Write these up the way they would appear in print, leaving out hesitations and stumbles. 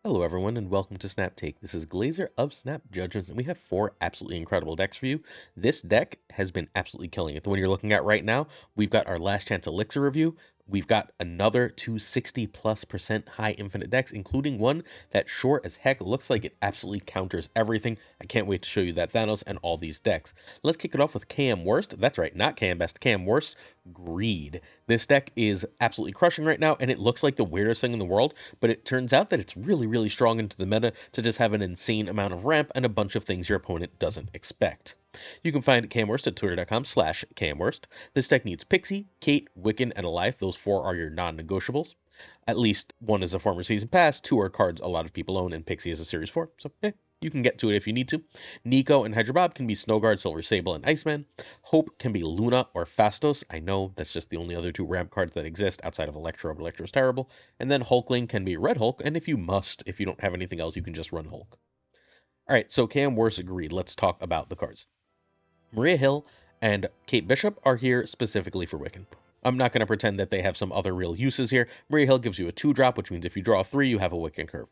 Hello everyone and welcome to Snap Take. This is Glazer of Snap Judgments and we have 4 absolutely incredible decks for you. This deck has been absolutely killing it. The one you're looking at right now, we've got our Last Chance Elixir review. We've got another 260+% high infinite decks, including one that short as heck looks like it absolutely counters everything. I can't wait to show you that Thanos and all these decks. Let's kick it off with KM Worst. That's right, not KM Best, KM Worst. Greed. This deck is absolutely crushing right now and it looks like the weirdest thing in the world, but it turns out that it's really strong into the meta to just have an insane amount of ramp and a bunch of things your opponent doesn't expect. You can find KMWorst at twitter.com/KMWorst. This deck needs Pixie, Kate, Wiccan, and Alith. Those 4 are your non-negotiables. At least 1 is a former season pass, 2 are cards a lot of people own, and Pixie is a series 4. So, you can get to it if you need to. Nico and Hydrabob can be Snowguard, Silver Sable, and Iceman. Hope can be Luna or Fastos. I know that's just the only other 2 ramp cards that exist outside of Electro, but Electro's terrible. And then Hulkling can be Red Hulk, and if you don't have anything else, you can just run Hulk. Alright, so KM Worst agreed. Let's talk about the cards. Maria Hill and Kate Bishop are here specifically for Wiccan. I'm not going to pretend that they have some other real uses here. Maria Hill gives you a 2-drop, which means if you draw 3, you have a Wiccan curve.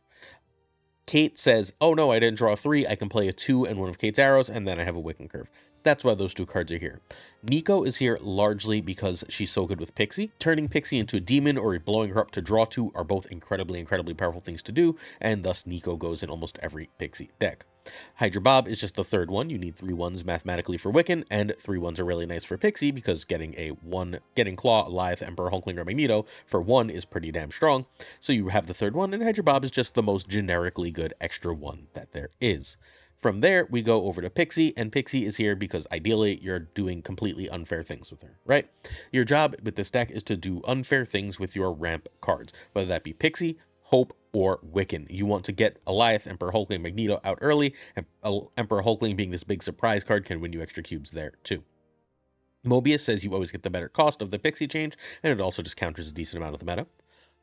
Kate says, oh no, I didn't draw 3, I can play a 2 and one of Kate's arrows, and then I have a Wiccan curve. That's why those 2 cards are here. Nico is here largely because she's so good with Pixie. Turning Pixie into a demon or blowing her up to draw 2 are both incredibly powerful things to do, and thus Nico goes in almost every Pixie deck. Hydrabob is just the 3rd one. You need 3 1s mathematically for Wiccan, and 3 1s are really nice for Pixie because getting Claw, Alith, Emperor, Hulkling, or Magneto for 1 is pretty damn strong. So you have the 3rd one, and Hydrabob is just the most generically good extra 1 that there is. From there, we go over to Pixie, and Pixie is here because ideally you're doing completely unfair things with her, right? Your job with this deck is to do unfair things with your ramp cards, whether that be Pixie, Hope, or Wiccan. You want to get Alith, Emperor, Hulkling, Magneto out early, and Emperor Hulkling being this big surprise card can win you extra cubes there too. Mobius says you always get the better cost of the Pixie change, and it also just counters a decent amount of the meta.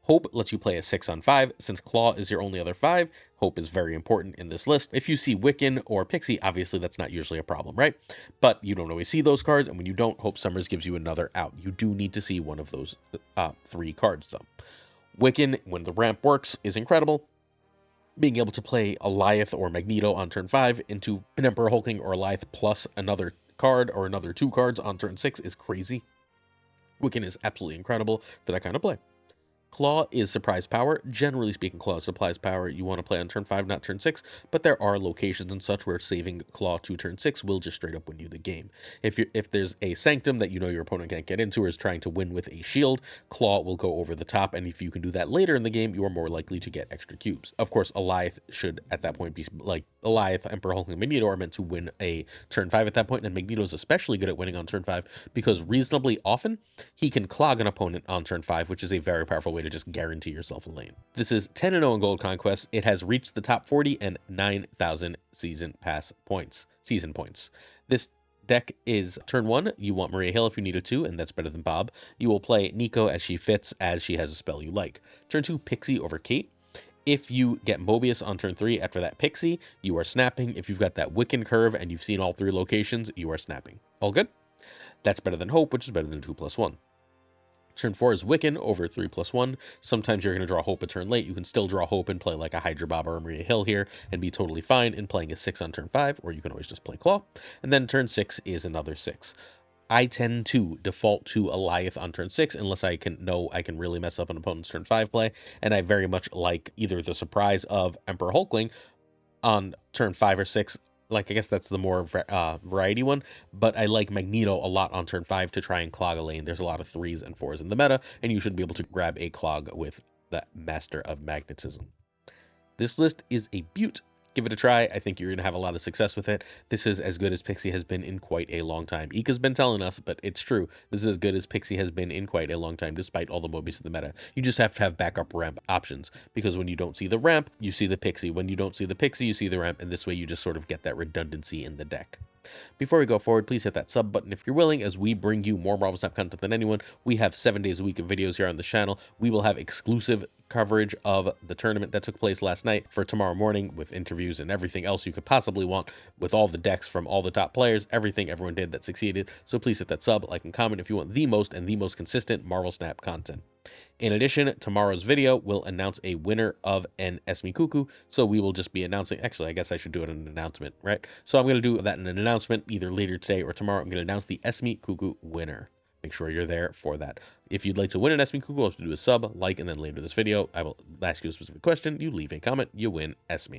Hope lets you play a 6 on 5. Since Claw is your only other 5, Hope is very important in this list. If you see Wiccan or Pixie, obviously that's not usually a problem, right? But you don't always see those cards, and when you don't, Hope Summers gives you another out. You do need to see one of those 3 cards, though. Wiccan, when the ramp works, is incredible. Being able to play Alith or Magneto on turn 5 into an Emperor Hulkling or Alith plus another card or another 2 cards on turn 6 is crazy. Wiccan is absolutely incredible for that kind of play. Claw is surprise power. Generally speaking, Claw is surprise power. You want to play on turn 5, not turn 6, but there are locations and such where saving Claw to turn 6 will just straight up win you the game. If there's a Sanctum that you know your opponent can't get into or is trying to win with a shield, Claw will go over the top, and if you can do that later in the game, you are more likely to get extra cubes. Of course, Alith should at that point be like Alith, Emperor, Hulkling, and Magneto are meant to win a turn 5 at that point, and Magneto is especially good at winning on turn 5 because reasonably often he can clog an opponent on turn 5, which is a very powerful way to just guarantee yourself a lane. This is 10-0 in Gold Conquest. It has reached the top 40 and 9,000 season points. This deck is turn 1, you want Maria Hill if you need a 2, and that's better than Bob. You will play Nico as she fits, as she has a spell you like. Turn 2, Pixie over Kate. If you get Mobius on turn 3 after that Pixie, you are snapping. If you've got that Wiccan curve and you've seen all 3 locations, you are snapping. All good? That's better than Hope, which is better than 2+1. Turn 4 is Wiccan over 3+1. Sometimes you're going to draw Hope a turn late. You can still draw Hope and play like a Hydrabob or a Maria Hill here and be totally fine in playing a 6 on turn 5, or you can always just play Claw. And then turn 6 is another 6. I tend to default to Alith on turn 6 unless I can really mess up an opponent's turn 5 play, and I very much like either the surprise of Emperor Hulkling on turn 5 or 6. Like, I guess that's the more variety one, but I like Magneto a lot on turn 5 to try and clog a lane. There's a lot of 3s and 4s in the meta, and you should be able to grab a clog with the Master of Magnetism. This list is a beaut. Give it a try. I think you're going to have a lot of success with it. This is as good as Pixie has been in quite a long time. Ika's been telling us, but it's true. This is as good as Pixie has been in quite a long time, despite all the Mobius in the meta. You just have to have backup ramp options, because when you don't see the ramp, you see the Pixie. When you don't see the Pixie, you see the ramp, and this way you just sort of get that redundancy in the deck. Before we go forward, please hit that sub button if you're willing, as we bring you more Marvel Snap content than anyone. We have 7 days a week of videos here on the channel. We will have exclusive coverage of the tournament that took place last night for tomorrow morning with interviews and everything else you could possibly want with all the decks from all the top players, everything everyone did that succeeded. So please hit that sub, like, and comment if you want the most and the most consistent Marvel Snap content. In addition, tomorrow's video will announce a winner of an Esme Cuckoo, so we will just be announcing, actually, I guess I should do it in an announcement, right? So I'm going to do that in an announcement either later today or tomorrow. I'm going to announce the Esme Cuckoo winner. Make sure you're there for that. If you'd like to win an Esme Cuckoo, all you have to do is sub, like, and then later this video, I will ask you a specific question. You leave a comment, you win Esme.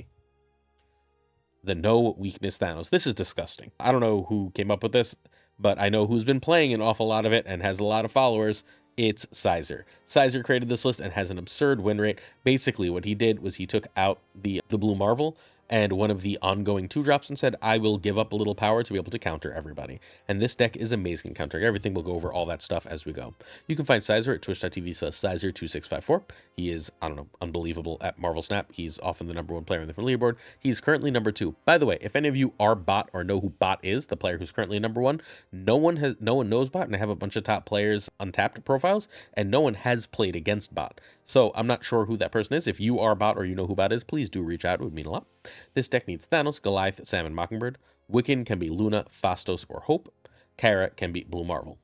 The no weakness Thanos. This is disgusting. I don't know who came up with this, but I know who's been playing an awful lot of it and has a lot of followers. It's Sizer. Sizer created this list and has an absurd win rate. Basically, what he did was he took out the Blue Marvel and one of the ongoing 2-drops and said, I will give up a little power to be able to counter everybody. And this deck is amazing countering everything. We'll go over all that stuff as we go. You can find Sizer at twitch.tv/Sizer2654. He is, I don't know, unbelievable at Marvel Snap. He's often the #1 player on the leaderboard. He's currently #2. By the way, if any of you are bot or know who bot is, the player who's currently #1, no one knows bot, and I have a bunch of top players untapped profiles, and no one has played against bot. So I'm not sure who that person is. If you are bot or you know who bot is, please do reach out. It would mean a lot. This deck needs Thanos, Goliath, Sam, and Mockingbird. Wiccan can be Luna, Phastos, or Hope. Kara can be Blue Marvel.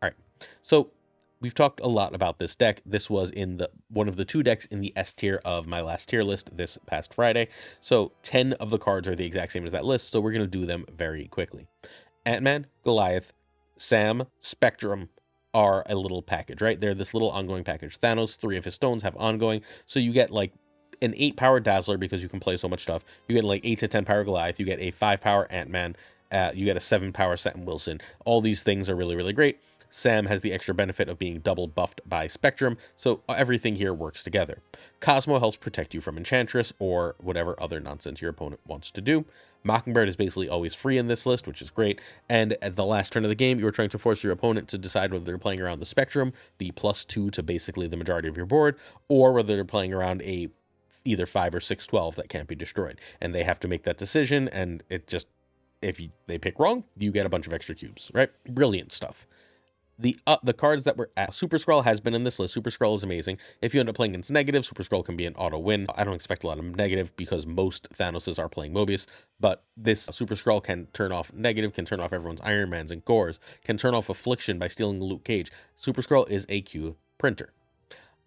All right, so we've talked a lot about this deck. This was in one of the 2 decks in the S tier of my last tier list this past Friday. So 10 of the cards are the exact same as that list, so we're going to do them very quickly. Ant-Man, Goliath, Sam, Spectrum are a little package, right? They're this little ongoing package. Thanos, 3 of his stones have ongoing, so you get like an 8-power Dazzler because you can play so much stuff. You get like 8 to 10 power Goliath. You get a 5-power Ant-Man. You get a 7-power Sam Wilson. All these things are really, really great. Sam has the extra benefit of being double buffed by Spectrum, so everything here works together. Cosmo helps protect you from Enchantress or whatever other nonsense your opponent wants to do. Mockingbird is basically always free in this list, which is great. And at the last turn of the game, you're trying to force your opponent to decide whether they're playing around the Spectrum, the +2 to basically the majority of your board, or whether they're playing around a either 5 or 6/12 that can't be destroyed, and they have to make that decision. And it just, if they pick wrong, you get a bunch of extra cubes, right? Brilliant stuff. The cards that were at Super Skrull has been in this list. Super Skrull is amazing. If you end up playing against negative, Super Skrull can be an auto win. I don't expect a lot of negative because most Thanoses are playing Mobius, but this Super Skrull can turn off negative, can turn off everyone's Iron Mans and Gores, can turn off Affliction by stealing Luke Cage. Super Skrull is a Q printer.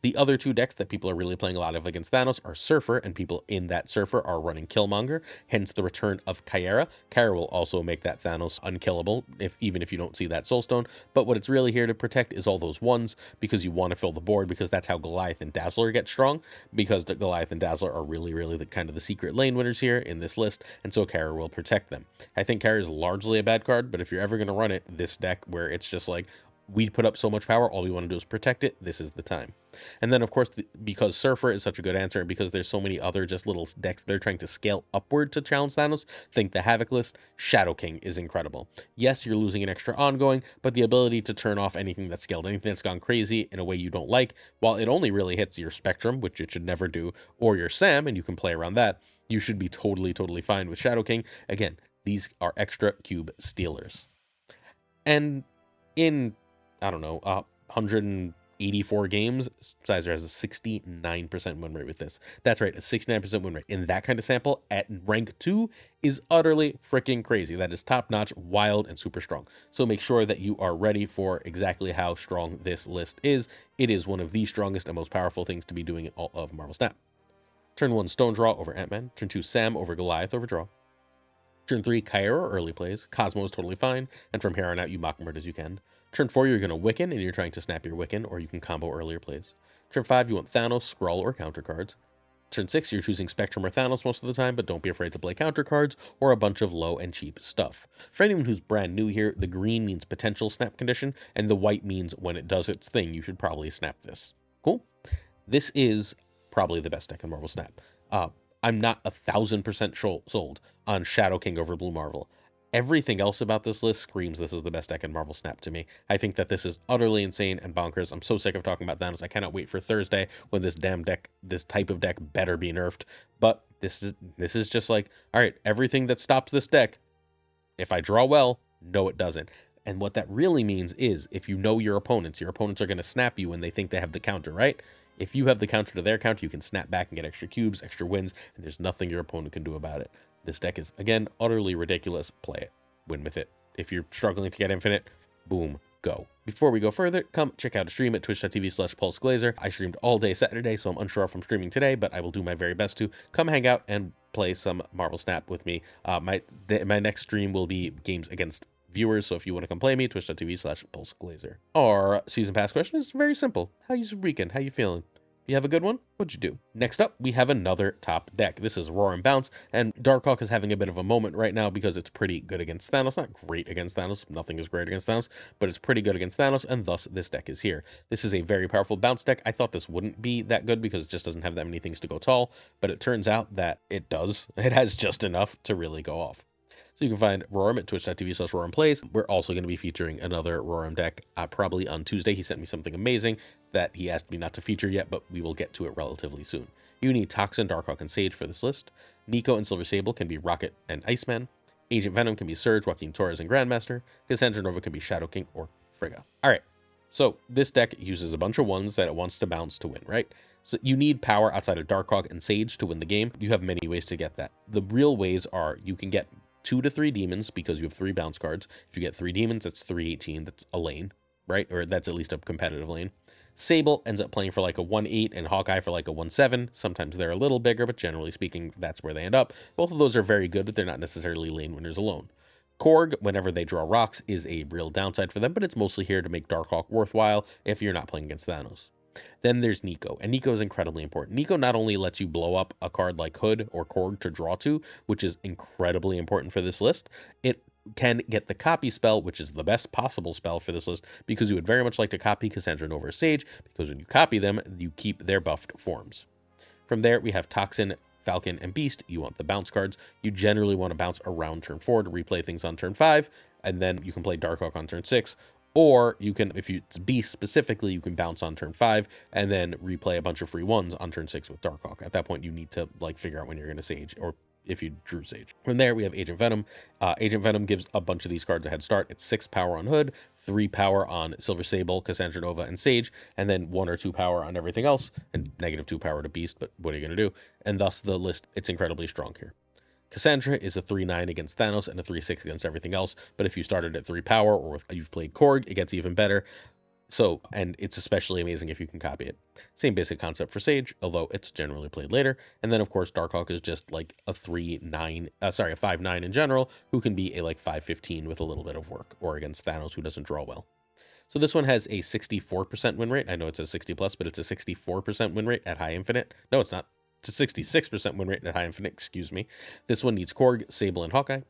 The other 2 decks that people are really playing a lot of against Thanos are Surfer, and people in that Surfer are running Killmonger, hence the return of Kyra. Kyra will also make that Thanos unkillable, even if you don't see that Soulstone, but what it's really here to protect is all those 1s, because you want to fill the board, because that's how Goliath and Dazzler get strong, because the Goliath and Dazzler are really, really the kind of the secret lane winners here in this list, and so Kyra will protect them. I think Kyra is largely a bad card, but if you're ever going to run it, this deck where it's just like, we put up so much power, all we want to do is protect it, this is the time. And then, of course, because Surfer is such a good answer, and because there's so many other just little decks they're trying to scale upward to challenge Thanos, think the Havoc list, Shadow King is incredible. Yes, you're losing an extra ongoing, but the ability to turn off anything that's scaled, anything that's gone crazy in a way you don't like, while it only really hits your Spectrum, which it should never do, or your Sam, and you can play around that, you should be totally, totally fine with Shadow King. Again, these are extra cube stealers. And in, I don't know, 184 games, Sizer has a 69% win rate with this. That's right, a 69% win rate. In that kind of sample, at rank 2, is utterly freaking crazy. That is top-notch, wild, and super strong. So make sure that you are ready for exactly how strong this list is. It is one of the strongest and most powerful things to be doing in all of Marvel Snap. Turn 1, Stone Draw over Ant-Man. Turn 2, Sam over Goliath over Draw. Turn 3, Kyra early plays. Cosmo is totally fine, and from here on out, you Mockingbird as you can. Turn 4, you're going to Wiccan, and you're trying to snap your Wiccan, or you can combo earlier plays. Turn 5, you want Thanos, Skrull, or counter cards. Turn 6, you're choosing Spectrum or Thanos most of the time, but don't be afraid to play counter cards or a bunch of low and cheap stuff. For anyone who's brand new here, the green means potential snap condition, and the white means when it does its thing, you should probably snap this. Cool? This is probably the best deck in Marvel Snap. I'm not 1,000% sold on Shadow King over Blue Marvel. Everything else about this list screams this is the best deck in Marvel Snap to me. I think that this is utterly insane and bonkers. I'm so sick of talking about Thanos. I cannot wait for Thursday when this damn deck, this type of deck, better be nerfed. But this is just like, all right, everything that stops this deck, if I draw well, no it doesn't. And what that really means is if you know your opponents are going to snap you when they think they have the counter, right? If you have the counter to their counter, you can snap back and get extra cubes, extra wins, and there's nothing your opponent can do about it. This deck is, again, utterly ridiculous. Play it. Win with it. If you're struggling to get infinite, boom, go. Before we go further, come check out a stream at twitch.tv/PulseGlazer. I streamed all day Saturday, so I'm unsure if I'm streaming today, but I will do my very best to. Come hang out and play some Marvel Snap with me. My next stream will be games against viewers, so if you want to come play me, twitch.tv/PulseGlazer. Our season pass question is very simple. How you weekend? How you feeling? You have a good one? What'd you do? Next up, we have another top deck. This is Roram Bounce, and darkhawk is having a bit of a moment right now because it's pretty good against Thanos. Not great against Thanos. Nothing is great against Thanos, but it's pretty good against Thanos, and thus this deck is here. This is a very powerful bounce deck. I thought this wouldn't be that good because it just doesn't have that many things to go tall, but it turns out that it does. It has just enough to really go off. So you can find Roram at twitch.tv/RoramPlays. We're also going to be featuring another Roram deck probably on Tuesday. He sent me something amazing that he asked me not to feature yet, but we will get to it relatively soon. You need Toxin, Darkhawk, and Sage for this list. Nico and Silver Sable can be Rocket and Iceman. Agent Venom can be Surge, Joaquin Torres, and Grandmaster. Cassandra Nova can be Shadow King or Frigga. Alright, so this deck uses a bunch of ones that it wants to bounce to win, right? So you need power outside of Darkhawk and Sage to win the game. You have many ways to get that. The real ways are you can get 2 to 3 demons because you have 3 bounce cards. If you get 3 demons, that's 318. That's a lane, right? Or that's at least a competitive lane. Sable ends up playing for like a 1-8 and Hawkeye for like a 1-7. Sometimes they're a little bigger, but generally speaking, that's where they end up. Both of those are very good, but they're not necessarily lane winners alone. Korg, whenever they draw rocks, is a real downside for them, but it's mostly here to make Darkhawk worthwhile if you're not playing against Thanos. Then there's Nico, and Nico is incredibly important. Nico not only lets you blow up a card like Hood or Korg to draw to, which is incredibly important for this list, it can get the copy spell, which is the best possible spell for this list, because you would very much like to copy Cassandra Nova or Sage, because when you copy them, you keep their buffed forms. From there, we have Toxin, Falcon, and Beast. You want the bounce cards. You generally want to bounce around turn 4 to replay things on turn 5, and then you can play Darkhawk on turn 6, or you can, if it's Beast specifically, you can bounce on turn 5 and then replay a bunch of free ones on turn 6 with Darkhawk. At that point, you need to like figure out when you're going to Sage, or if you drew Sage. From there, we have Agent Venom. Agent Venom gives a bunch of these cards a head start. It's 6 power on Hood, 3 power on Silver Sable, Cassandra Nova, and Sage, and then 1 or 2 power on everything else, and -2 power to Beast, but what are you going to do? And thus the list, it's incredibly strong here. Cassandra is a 3-9 against Thanos and a 3-6 against everything else, but if you started at 3 power or if you've played Korg, it gets even better. So, and it's especially amazing if you can copy it. Same basic concept for Sage, although it's generally played later. And then, of course, Darkhawk is just like a 5-9 in general, who can be a like 5-15 with a little bit of work, or against Thanos, who doesn't draw well. So this one has a 64% win rate. I know it says 60 plus, but it's a 64% win rate at high infinite. No, it's not. It's a 66% win rate at high infinite, excuse me. This one needs Korg, Sable, and Hawkeye.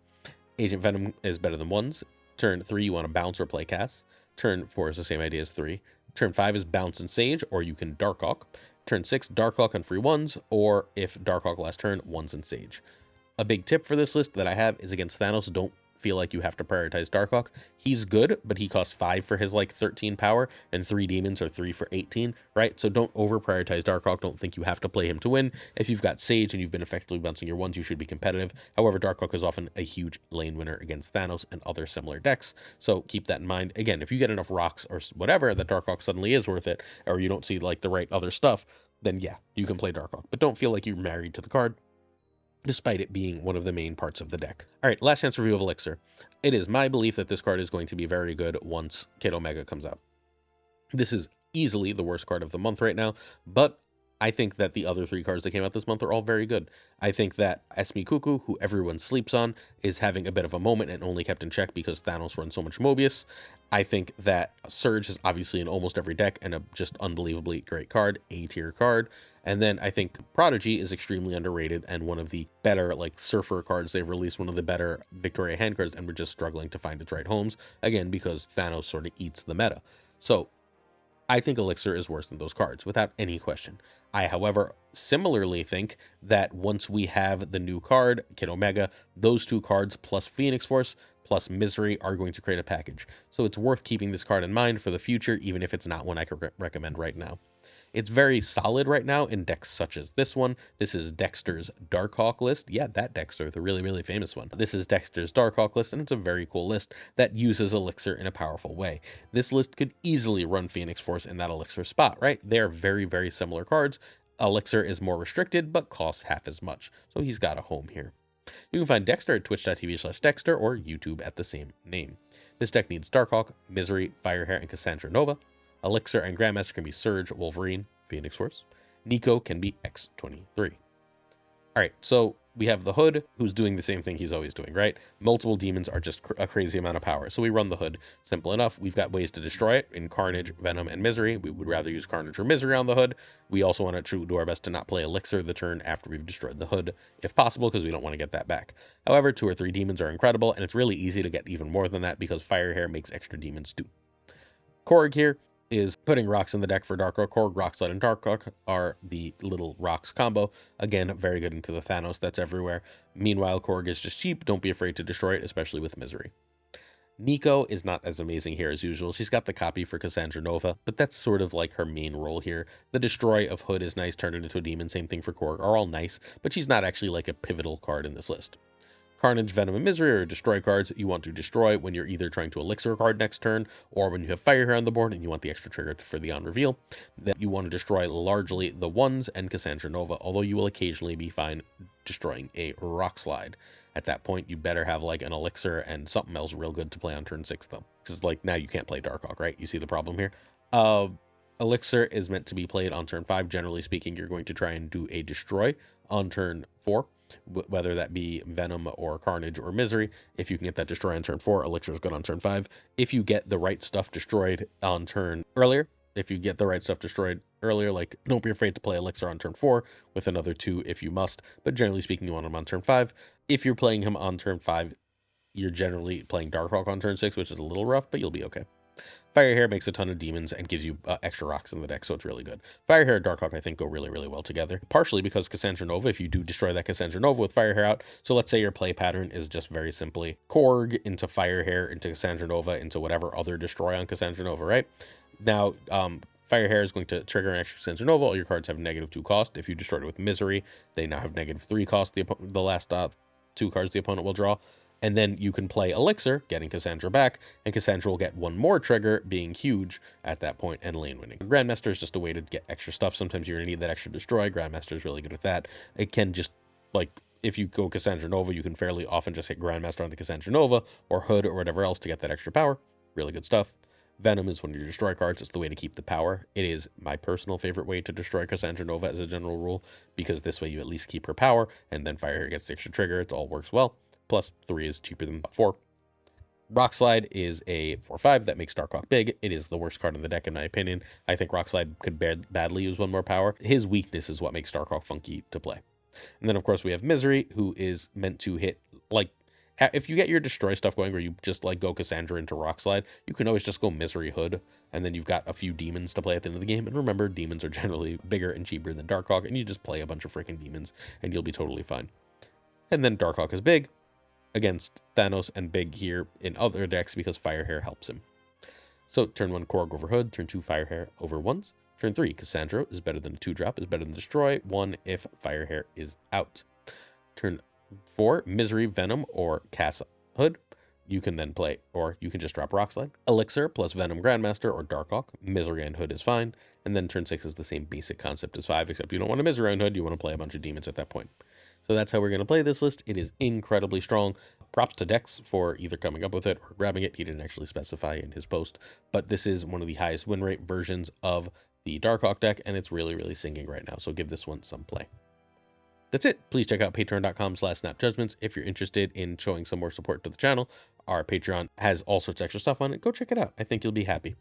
Agent Venom is better than ones. Turn 3, you want to bounce or play cast. Turn 4 is the same idea as 3. Turn 5 is bounce and Sage, or you can Darkhawk. Turn 6, Darkhawk on free ones, or if Darkhawk last turn, ones and Sage. A big tip for this list that I have is against Thanos, don't feel like you have to prioritize Darkhawk. He's good, but he costs 5 for his like 13 power, and 3 demons are 3 for 18, right? So don't over prioritize Darkhawk. Don't think you have to play him to win. If you've got Sage and you've been effectively bouncing your ones, you should be competitive. However, Darkhawk is often a huge lane winner against Thanos and other similar decks, so keep that in mind. Again, if you get enough rocks or whatever that Darkhawk suddenly is worth it, or you don't see like the right other stuff, then yeah, you can play Darkhawk, but don't feel like you're married to the card, despite it being one of the main parts of the deck. All right, last chance review of Elixir. It is my belief that this card is going to be very good once Kid Omega comes out. This is easily the worst card of the month right now, but I think that the other 3 cards that came out this month are all very good. I think that Esme Cuckoo, who everyone sleeps on, is having a bit of a moment and only kept in check because Thanos runs so much Mobius. I think that Surge is obviously in almost every deck and a just unbelievably great card, A-tier card. And then I think Prodigy is extremely underrated and one of the better like Surfer cards. They've released one of the better Victoria hand cards, and we're just struggling to find its right homes, again, because Thanos sort of eats the meta. So I think Elixir is worse than those cards, without any question. I, however, similarly think that once we have the new card, Kid Omega, those 2 cards plus Phoenix Force plus Misery are going to create a package. So it's worth keeping this card in mind for the future, even if it's not one I could recommend right now. It's very solid right now in decks such as this one. This is Dekkster's Darkhawk list. Yeah, that Dekkster, the really, really famous one. This is Dekkster's Darkhawk list, and it's a very cool list that uses Elixir in a powerful way. This list could easily run Phoenix Force in that Elixir spot, right? They are very, very similar cards. Elixir is more restricted, but costs half as much, so he's got a home here. You can find Dekkster at twitch.tv/Dekkster or YouTube at the same name. This deck needs Darkhawk, Misery, Firehair, and Cassandra Nova. Elixir and Grandmaster can be Surge, Wolverine, Phoenix Force. Nico can be X23. Alright, so we have the Hood, who's doing the same thing he's always doing, right? Multiple demons are just a crazy amount of power. So we run the Hood. Simple enough. We've got ways to destroy it in Carnage, Venom, and Misery. We would rather use Carnage or Misery on the Hood. We also want to do our best to not play Elixir the turn after we've destroyed the Hood, if possible, because we don't want to get that back. However, 2 or 3 demons are incredible, and it's really easy to get even more than that because Firehair makes extra demons too. Korg here is putting rocks in the deck for Darkhawk. Korg, Rockslide, and Darkhawk are the little rocks combo. Again, very good into the Thanos that's everywhere. Meanwhile, Korg is just cheap. Don't be afraid to destroy it, especially with Misery. Nico is not as amazing here as usual. She's got the copy for Cassandra Nova, but that's sort of like her main role here. The Destroy of Hood is nice, turn it into a demon, same thing for Korg, are all nice, but she's not actually like a pivotal card in this list. Carnage, Venom, and Misery are destroy cards you want to destroy when you're either trying to Elixir a card next turn, or when you have Firehair on the board and you want the extra trigger for the on-reveal. Then you want to destroy largely the Ones and Cassandra Nova, although you will occasionally be fine destroying a Rockslide. At that point, you better have like an Elixir and something else real good to play on turn 6, though. Because like now you can't play Darkhawk, right? You see the problem here? Elixir is meant to be played on turn 5. Generally speaking, you're going to try and do a destroy on turn 4. Whether that be Venom or Carnage or Misery. If you can get that destroy on turn 4, Elixir is good on turn 5. If you get the right stuff destroyed on turn earlier, like don't be afraid to play Elixir on turn 4 with another 2 if you must, but generally speaking, you want him on turn 5. If you're playing him on turn 5, you're generally playing Darkhawk on turn 6, which is a little rough, but you'll be okay. Firehair makes a ton of demons and gives you extra rocks in the deck, so it's really good. Firehair and Darkhawk, I think, go really, really well together. Partially because Cassandra Nova, if you do destroy that Cassandra Nova with Firehair out, so let's say your play pattern is just very simply Korg into Firehair into Cassandra Nova into whatever other destroy on Cassandra Nova, right? Now, Firehair is going to trigger an extra Cassandra Nova. All your cards have -2 cost. If you destroyed it with Misery, they now have -3 cost. The last 2 cards the opponent will draw. And then you can play Elixir, getting Cassandra back, and Cassandra will get 1 more trigger, being huge at that point, and lane winning. Grandmaster is just a way to get extra stuff. Sometimes you're going to need that extra destroy. Grandmaster is really good at that. It can just, like, if you go Cassandra Nova, you can fairly often just hit Grandmaster on the Cassandra Nova, or Hood, or whatever else to get that extra power. Really good stuff. Venom is one of your destroy cards. It's the way to keep the power. It is my personal favorite way to destroy Cassandra Nova as a general rule, because this way you at least keep her power, and then Firehair gets the extra trigger. It all works well. Plus 3 is cheaper than 4. Rockslide is a 4/5 that makes Darkhawk big. It is the worst card in the deck in my opinion. I think Rockslide could badly use 1 more power. His weakness is what makes Darkhawk funky to play. And then of course we have Misery, who is meant to hit, like, if you get your destroy stuff going where you just like go Cassandra into Rockslide, you can always just go Misery Hood, and then you've got a few demons to play at the end of the game. And remember, demons are generally bigger and cheaper than Darkhawk, and you just play a bunch of freaking demons and you'll be totally fine. And then Darkhawk is big against Thanos and big here in other decks because Firehair helps him. So turn 1 Korg over Hood, turn 2 Firehair over Ones. Turn 3 Cassandra is better than a 2-drop, is better than Destroy 1 if Firehair is out. Turn 4 Misery, Venom, or Cass Hood. You can then play, or you can just drop Rockslide. Elixir plus Venom Grandmaster or Darkhawk. Misery and Hood is fine. And then turn 6 is the same basic concept as 5, except you don't want a Misery and Hood, you want to play a bunch of demons at that point. So that's how we're going to play this list. It is incredibly strong. Props to Dex for either coming up with it or grabbing it. He didn't actually specify in his post, but this is one of the highest win rate versions of the Darkhawk deck, and it's really, really singing right now. So give this one some play. That's it. Please check out patreon.com/snapjudgments if you're interested in showing some more support to the channel. Our Patreon has all sorts of extra stuff on it. Go check it out. I think you'll be happy.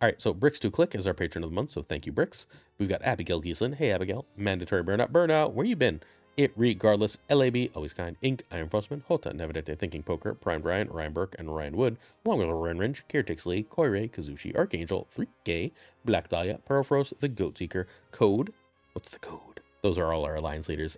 All right, so Bricks2Click is our patron of the month, so thank you, Bricks. We've got Abigail Giesland. Hey, Abigail. Mandatory Burnout. Where you been? It Regardless, LAB, Always Kind, Inc., Iron Frostman, Hota, Nevedete, Thinking Poker, Prime Brian, Ryan Burke, and Ryan Wood, along with Ryan Ringe, Caretix Lee, Koirei, Kazushi, Archangel, 3K, Black Dahlia, Perlfrost, The Goat Seeker, Code. What's the code? Those are all our alliance leaders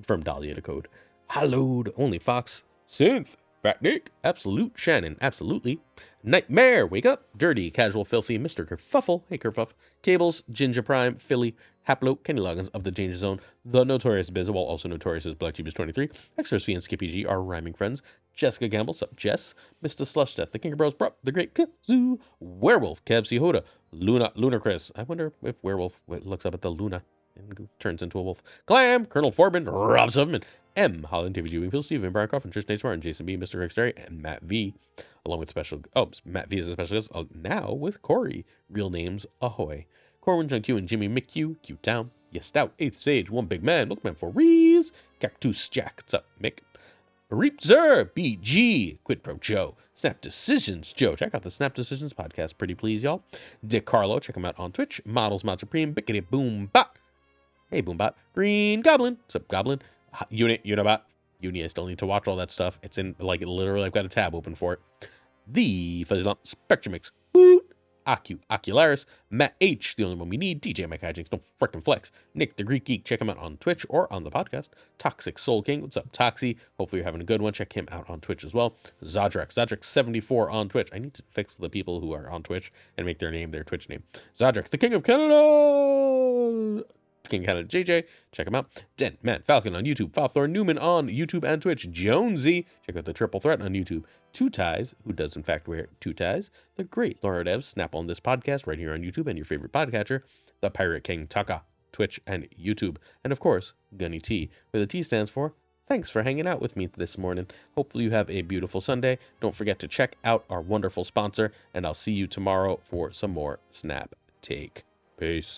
from Dahlia to Code. Hallowed, Only Fox, Synth, Fat Nick, Absolute Shannon, Absolutely, Nightmare, wake up. Dirty, casual, filthy, Mr. Kerfuffle, hey Kerfuff. Cables, Ginger Prime, Philly, Haplo, Kenny Loggins of the Danger Zone, The Notorious Biz, while also notorious as BlackJubas23, XRC and Skippy G are rhyming friends, Jessica Gamble, sup Jess, Mr. Slush Death, The King of Bros, Prop, The Great Kazoo, Werewolf, Cabsy Hoda, Lunar Chris. I wonder if Werewolf looks up at the Luna and turns into a wolf. Glam, Colonel Forbin, Rob Silverman, M, Holland, David G. Wingfield, Steven, Brian Coffin, Trish Nate Martin, Jason B, Mr. Rick Sterry, and Matt V. Along with Matt V is a special guest, now with Corey. Real names, ahoy. Corwin, John Q, and Jimmy McHugh, Q Town, Yes Stout, 8th Sage, One Big Man, Milkman for Rees, Cactus Jack, what's up, Mick? Reap Zer, BG, Quid Pro Joe, Snap Decisions Joe, check out the Snap Decisions podcast, pretty please, y'all. Dick Carlo, check him out on Twitch, Models Mod Supreme, Bickety Boombot, hey Boombot, Green Goblin, what's up Goblin, Unibot, Uni, I still need to watch all that stuff, it's in, like, literally, I've got a tab open for it. The Fuzzy Lump, Spectrumix, Boot, Ocularis, Matt H, the only one we need, DJ Mike Hijinks, don't frickin' flex, Nick the Greek Geek, check him out on Twitch or on the podcast, Toxic Soul King, what's up Toxie, hopefully you're having a good one, check him out on Twitch as well, Zodrex74 on Twitch, I need to fix the people who are on Twitch and make their name their Twitch name, Zodrex, the King of Canada, King Canada JJ, check him out. Den Man Falcon on YouTube, Fafthor Newman on YouTube and Twitch, Jonesy, check out the Triple Threat on YouTube, Two Ties, who does in fact wear two ties, the great Laura Devs, Snap on this podcast right here on YouTube and your favorite podcatcher, the Pirate King Taka, Twitch and YouTube, and of course, Gunny T, where the T stands for thanks for hanging out with me this morning. Hopefully you have a beautiful Sunday. Don't forget to check out our wonderful sponsor, and I'll see you tomorrow for some more Snap Take. Peace.